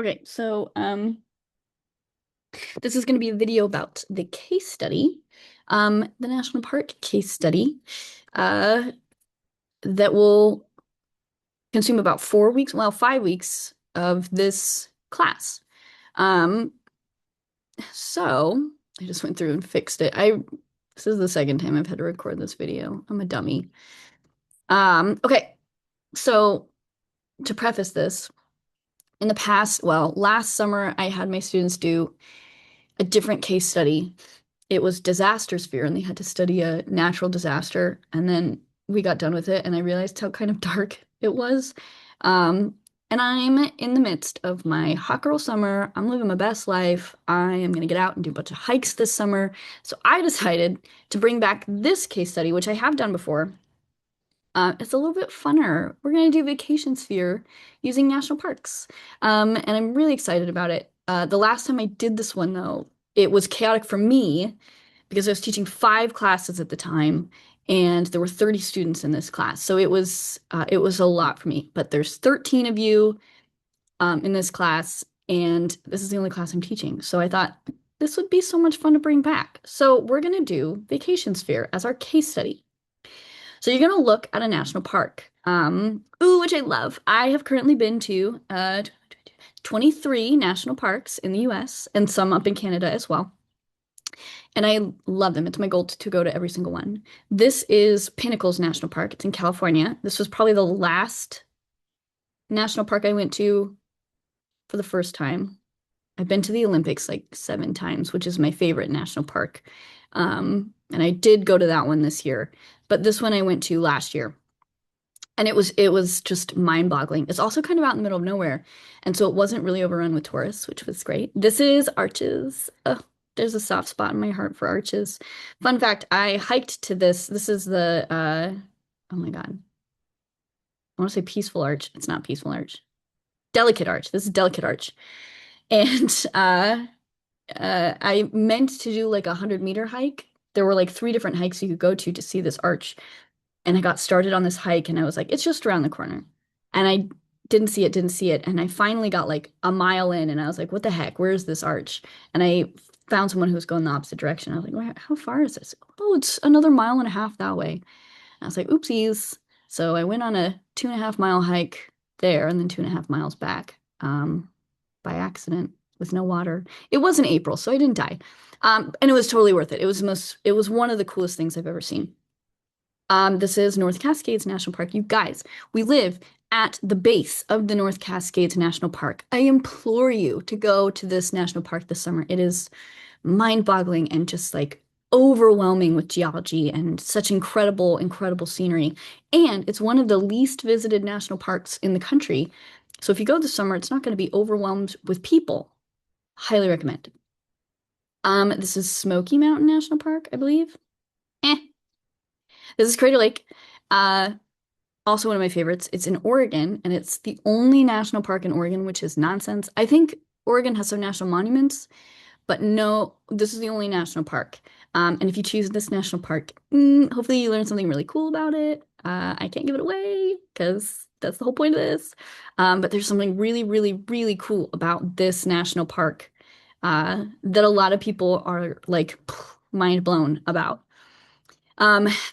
Okay, so this is going to be a video about the case study, the national park case study, uh, that will consume about 4 weeks, well, 5 weeks of this class. Um, so I just went through and fixed it. This is the second time I've had to record this video. I'm a dummy. Okay, so to preface this, in the past, well, last summer I had my students do a different case study. It was Disastersphere, and they had to study a natural disaster. And then we got done with it, and I realized how kind of dark it was. Um, and I'm in the midst of my hot girl summer. I'm living my best life. I am going to get out and do a bunch of hikes this summer. So I decided to bring back this case study, which I have done before. It's a little bit funner. We're going to do Vacationsphere using national parks. And I'm really excited about it. The last time I did this one, though, it was chaotic for me because I was teaching 5 classes at the time, and there were 30 students in this class. So it was a lot for me. But there's 13 of you in this class, and this is the only class I'm teaching. So I thought this would be so much fun to bring back. So we're going to do Vacationsphere as our case study. So you're going to look at a national park, which I love. I have currently been to 23 national parks in the US and some up in Canada as well. And I love them. It's my goal to go to every single one. This is Pinnacles National Park. It's in California. This was probably the last national park I went to for the first time. I've been to the Olympics like 7 times, which is my favorite national park. And I did go to that one this year, but this one I went to last year. And it was just mind-boggling. It's also kind of out in the middle of nowhere, and so it wasn't really overrun with tourists, which was great. This is Arches. Oh, there's a soft spot in my heart for Arches. Fun fact, I hiked to this. This is the oh my God. I want to say Peaceful Arch. It's not Peaceful Arch. Delicate Arch. This is Delicate Arch. And I meant to do like a 100-meter hike. There were like 3 different hikes you could go to see this arch. And I got started on this hike, and I was like, it's just around the corner. And I didn't see it. And I finally got like a mile in, and I was like, what the heck? Where is this arch? And I found someone who was going the opposite direction. I was like, how far is this? Oh, it's another 1.5 miles that way. And I was like, oopsies. So I went on a 2.5 mile hike there and then 2.5 miles back, by accident with no water. It was in April, so I didn't die. And it was totally worth it. It was one of the coolest things I've ever seen. This is North Cascades National Park. You guys, we live at the base of the North Cascades National Park. I implore you to go to this national park this summer. It is mind-boggling and just like overwhelming with geology and such incredible, incredible scenery. And it's one of the least visited national parks in the country. So if you go this summer, it's not going to be overwhelmed with people. Highly recommend. This is Smoky Mountain National Park, I believe. Eh. This is Crater Lake. Uh, Also one of my favorites. It's in Oregon, and it's the only national park in Oregon, which is nonsense. I think Oregon has some national monuments, but no, this is the only national park. And if you choose this national park, hopefully you learn something really cool about it. I can't give it away because that's the whole point of this. But there's something really, really, really cool about this national park that a lot of people are like mind blown about.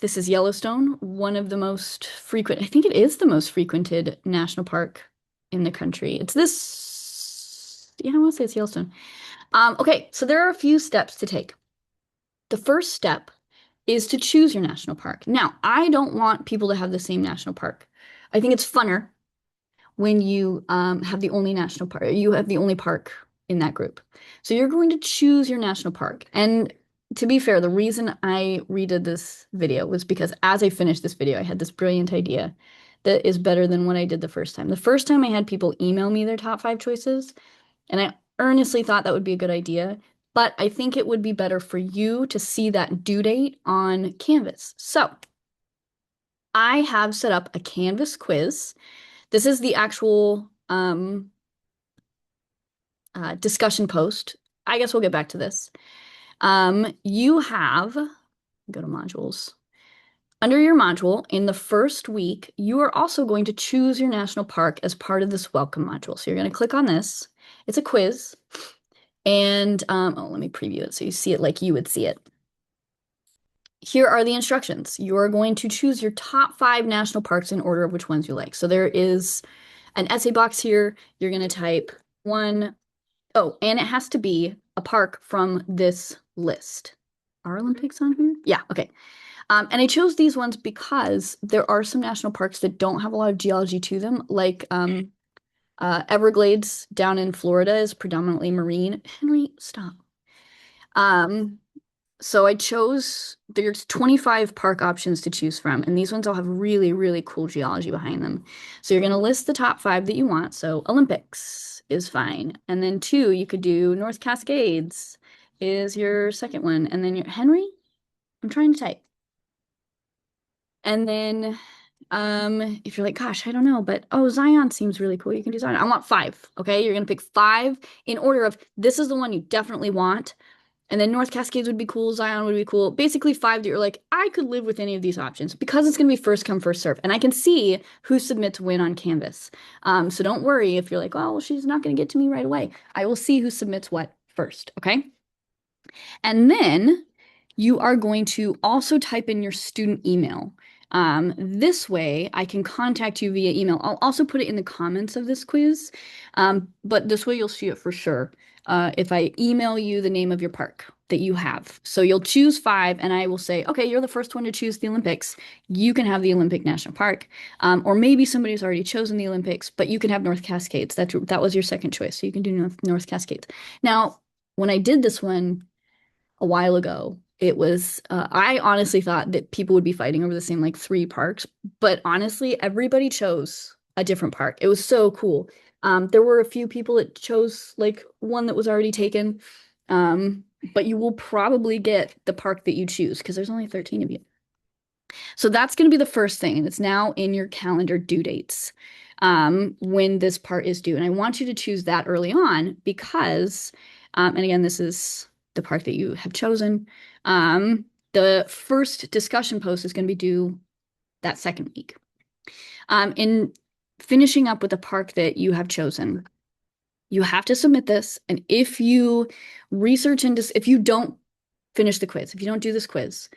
This is Yellowstone, one of the most frequent, I think it is the most frequented national park in the country. It's this, yeah, I want to say it's Yellowstone. Okay, so there are a few steps to take. The first step is to choose your national park. Now, I don't want people to have the same national park. I think it's funner when you have the only national park, you have the only park in that group. So you're going to choose your national park. And to be fair, the reason I redid this video was because as I finished this video, I had this brilliant idea that is better than what I did the first time. The first time I had people email me their top 5 choices, and I earnestly thought that would be a good idea, but I think it would be better for you to see that due date on Canvas. So I have set up a Canvas quiz. This is the actual discussion post. I guess we'll get back to this. You have, go to modules. Under your module, in the first week, you are also going to choose your national park as part of this welcome module. So you're going to click on this, It's a quiz. And oh, let me preview it so you see it like you would see it. Here are the instructions. You are going to choose your top 5 national parks in order of which ones you like. So there is an essay box here. You're going to type one. Oh, and it has to be a park from this list. Are Olympics on here? Yeah, okay. And I chose these ones because there are some national parks that don't have a lot of geology to them, like Everglades down in Florida is predominantly marine. Henry, stop. Um, so I chose, there's 25 park options to choose from, and these ones all have really, really cool geology behind them. So you're going to list the top 5 that you want. So Olympics is fine. And then 2, you could do North Cascades is your second one. And then your Henry, I'm trying to type. And then if you're like, gosh, I don't know, but oh, Zion seems really cool. You can do Zion. I want 5. Okay. You're gonna pick 5 in order of this is the one you definitely want. And then North Cascades would be cool, Zion would be cool. Basically 5 that you're like, I could live with any of these options because it's gonna be first come, first serve. And I can see who submits when on Canvas. So don't worry if you're like, oh, well, she's not gonna get to me right away. I will see who submits what first, okay? And then you are going to also type in your student email. This way, I can contact you via email. I'll also put it in the comments of this quiz, but this way you'll see it for sure if I email you the name of your park that you have. So you'll choose 5, and I will say, okay, you're the first one to choose the Olympics. You can have the Olympic National Park. Or maybe somebody's already chosen the Olympics, but you can have North Cascades. That was your second choice, so you can do North Cascades. Now, when I did this one, a while ago. It was, I honestly thought that people would be fighting over the same like 3 parks, but honestly, everybody chose a different park. It was so cool. There were a few people that chose like one that was already taken, but you will probably get the park that you choose because there's only 13 of you. So that's going to be the first thing, and it's now in your calendar due dates when this part is due. And I want you to choose that early on because, and again, this is the part that you have chosen. The first discussion post is going to be due that second week. In finishing up with the park that you have chosen, you have to submit this. And if you research and if you don't finish the quiz, if you don't do this quiz,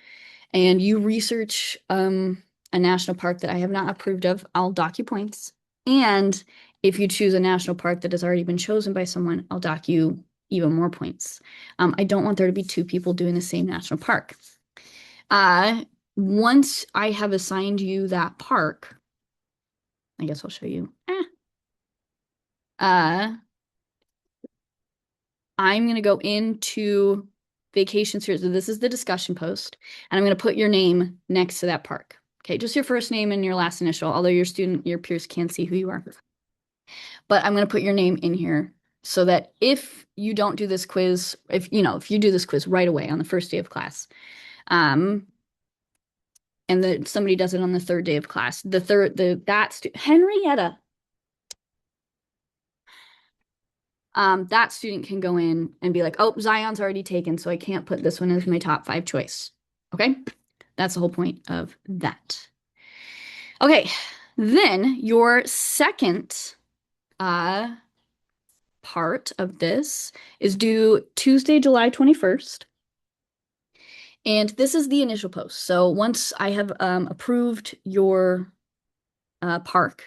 and you research a national park that I have not approved of, I'll dock you points. And if you choose a national park that has already been chosen by someone, I'll dock you even more points. I don't want there to be 2 people doing the same national park. Once I have assigned you that park, I guess I'll show you. I'm going to go into Vacationsphere. So this is the discussion post, and I'm going to put your name next to that park. Okay, just your first name and your last initial, although your peers can't see who you are. But I'm going to put your name in here so that if you don't do this quiz, if you do this quiz right away on the first day of class, and that somebody does it on the 3rd day of class, Henrietta, that student can go in and be like, oh, Zion's already taken, so I can't put this one as my top 5 choice. Okay? That's the whole point of that. Okay, then your second part of this is due Tuesday, July 21st. And this is the initial post. So once I have approved your park,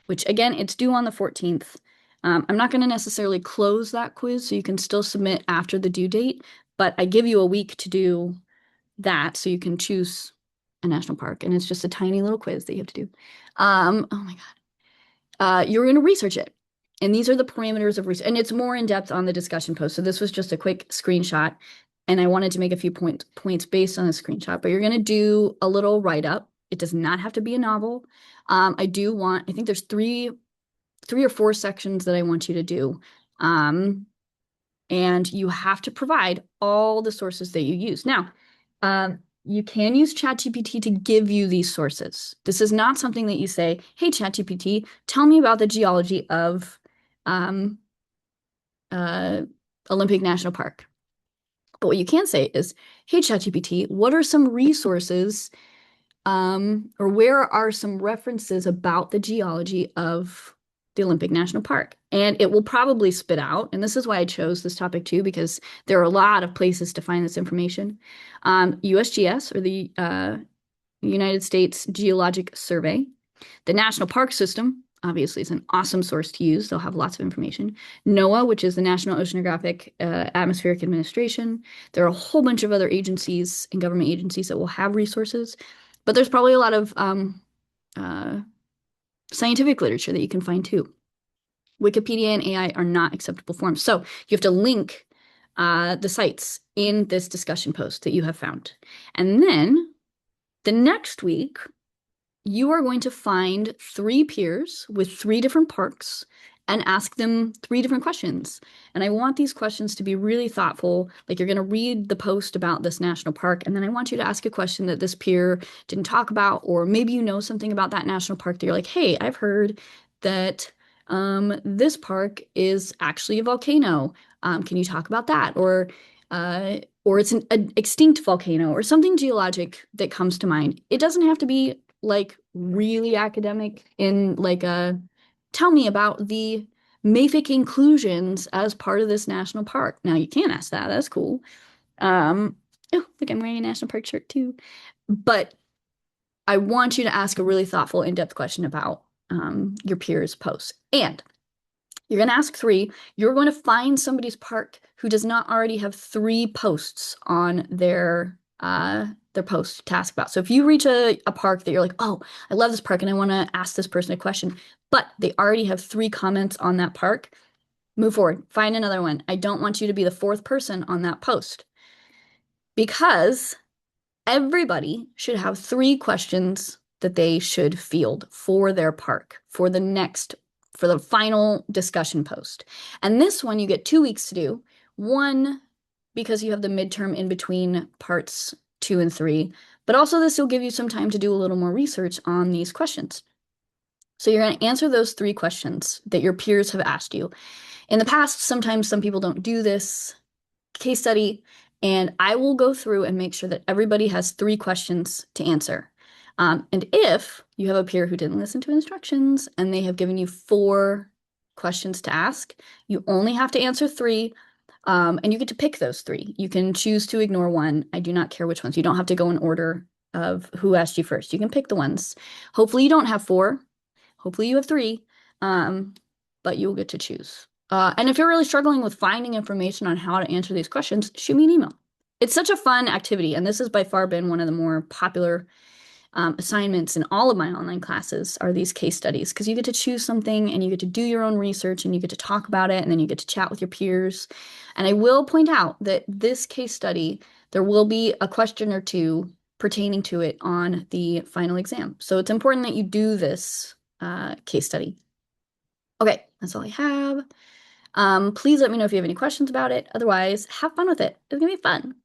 which again, it's due on the 14th. I'm not going to necessarily close that quiz, so you can still submit after the due date, but I give you a week to do that so you can choose a national park, and it's just a tiny little quiz that you have to do. Oh my God. You're going to research it. And these are the parameters of research, and it's more in depth on the discussion post. So this was just a quick screenshot, and I wanted to make a few points based on the screenshot, but you're going to do a little write-up. It does not have to be a novel. I think there's three or 4 sections that I want you to do. And you have to provide all the sources that you use. Now, you can use ChatGPT to give you these sources. This is not something that you say, hey, ChatGPT, tell me about the geology of Olympic National Park. But what you can say is, hey, ChatGPT, what are some resources or where are some references about the geology of the Olympic National Park. And it will probably spit out, and this is why I chose this topic too, because there are a lot of places to find this information. USGS, or the United States Geologic Survey. The National Park System, obviously, is an awesome source to use. They'll have lots of information. NOAA, which is the National Oceanographic Atmospheric Administration. There are a whole bunch of other agencies and government agencies that will have resources, but there's probably a lot of uh, scientific literature that you can find too. Wikipedia and AI are not acceptable forms. So you have to link the sites in this discussion post that you have found. And then the next week, you are going to find 3 peers with 3 different parks and ask them 3 different questions. And I want these questions to be really thoughtful. Like, you're going to read the post about this national park, and then I want you to ask a question that this peer didn't talk about, or maybe you know something about that national park that you're like, hey, I've heard that this park is actually a volcano. Can you talk about that? Or it's an extinct volcano or something geologic that comes to mind. It doesn't have to be like really academic in like a tell me about the mafic inclusions as part of this national park. Now you can ask that. That's cool. Oh, look, I'm wearing a national park shirt too. But I want you to ask a really thoughtful, in-depth question about your peers' posts. And you're going to ask 3. You're going to find somebody's park who does not already have 3 posts on their post to ask about. So if you reach a park that you're like, oh, I love this park and I want to ask this person a question, but they already have 3 comments on that park, move forward. Find another one. I don't want you to be the 4th person on that post, because everybody should have 3 questions that they should field for their park for the final discussion post. And this one you get 2 weeks to do. One, because you have the midterm in between parts 2 and 3, but also this will give you some time to do a little more research on these questions. So you're going to answer those 3 questions that your peers have asked you. In the past, sometimes some people don't do this case study, and I will go through and make sure that everybody has 3 questions to answer. And if you have a peer who didn't listen to instructions and they have given you 4 questions to ask, you only have to answer 3, and you get to pick those 3. You can choose to ignore one. I do not care which ones. You don't have to go in order of who asked you first. You can pick the ones. Hopefully you don't have 4. Hopefully you have 3, but you'll get to choose. And if you're really struggling with finding information on how to answer these questions, shoot me an email. It's such a fun activity, and this has by far been one of the more popular assignments in all of my online classes are these case studies, because you get to choose something and you get to do your own research and you get to talk about it and then you get to chat with your peers. And I will point out that this case study, there will be a question or 2 pertaining to it on the final exam. So it's important that you do this case study. Okay, that's all I have. Please let me know if you have any questions about it. Otherwise, have fun with it. It's gonna be fun.